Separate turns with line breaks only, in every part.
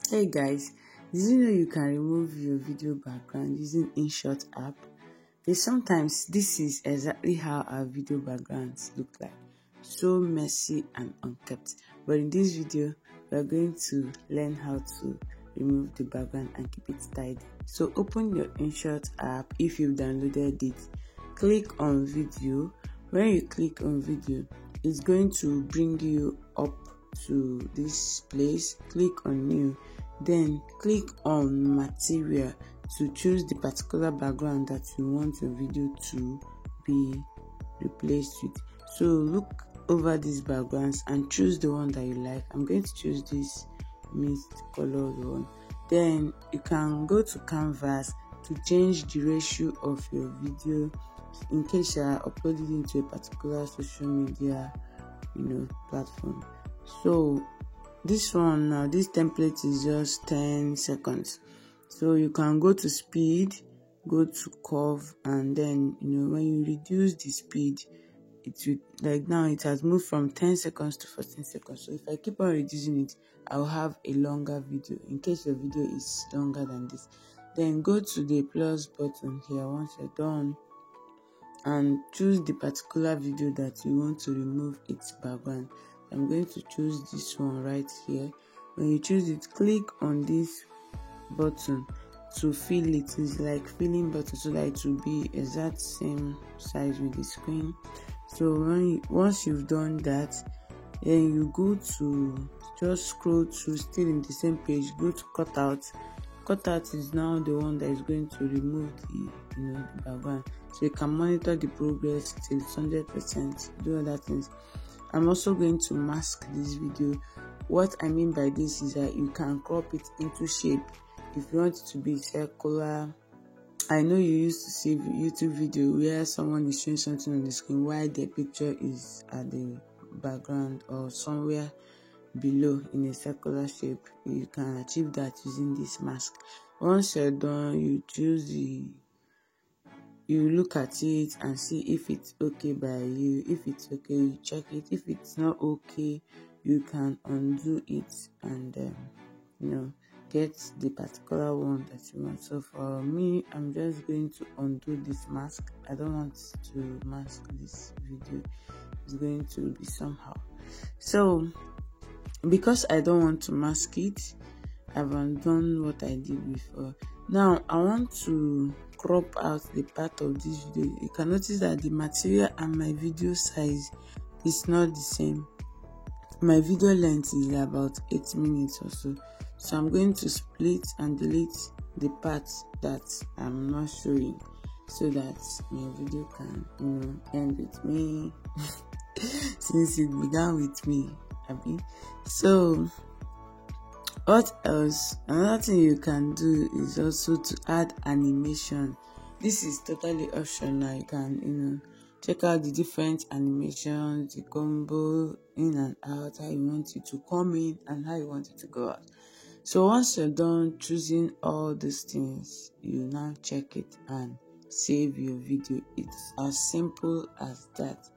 Hey guys, did you know you can remove your video background using InShot app? Sometimes this is exactly how our video backgrounds look like. So messy and unkept. But in this video, we are going to learn how to remove the background and keep it tidy. So open your InShot app if you've downloaded it. Click on video. When you click on video, it's going to bring you up to this place. Click on new, then click on material to choose the particular background that you want your video to be replaced with. So look over these backgrounds and choose the one that you like. I'm going to choose this mist colored one. Then you can go to canvas to change the ratio of your video in case you are uploading into a particular social media platform. So this one now, this template is just 10 seconds. So you can go to speed, go to curve, and then when you reduce the speed, it will, like now it has moved from 10 seconds to 14 seconds. So if I keep on reducing it, I'll have a longer video in case your video is longer than this. Then go to the plus button here once you're done and choose the particular video that you want to remove its background. I'm going to choose this one right here. When you choose it, click on this button to fill it. It's like filling button so that it will be exact same size with the screen. So once you've done that, then you go to just scroll through, still in the same page, go to cutout. Cutout is now the one that is going to remove the background. So you can monitor the progress till 100%, do other things. I'm also going to mask this video. What I mean by this is that you can crop it into shape if you want it to be circular. I know you used to see YouTube video where someone is showing something on the screen while the picture is at the background or somewhere below in a circular shape. You can achieve that using this mask. Once you're done, you look at it and see if it's okay by you. If it's okay, you check it. If it's not okay, you can undo it and get the particular one that you want. So for me, I'm just going to undo this mask. I don't want to mask this video. It's going to be somehow. So because I don't want to mask it, I've undone what I did before. Now I want to crop out the part of this video. You can notice that the material and my video size is not the same. My video length is about 8 minutes or so. So I'm going to split and delete the parts that I'm not showing so that my video can end with me since it began with me, Abby. So what else? Another thing you can do is also to add animation. This is totally optional. You can check out the different animations, the combo in and out, how you want it to come in and how you want it to go out. So once you're done choosing all these things, you now check it and save your video. It's as simple as that.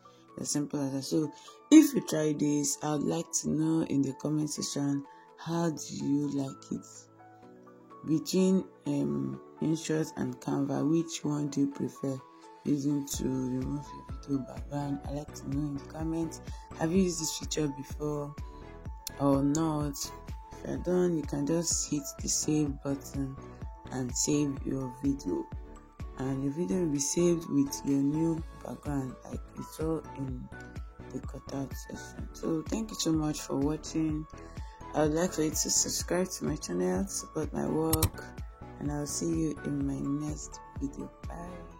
So if you try this, I would like to know in the comment section, how do you like it? Between InShot and Canva, which one do you prefer using to remove your video background? I'd like to know in the comments. Have you used this feature before or not? If you're done, you can just hit the save button and save your video. And your video will be saved with your new background like you saw in the cutout section. So thank you so much for watching. I would like for you to subscribe to my channel, support my work, and I'll see you in my next video. Bye.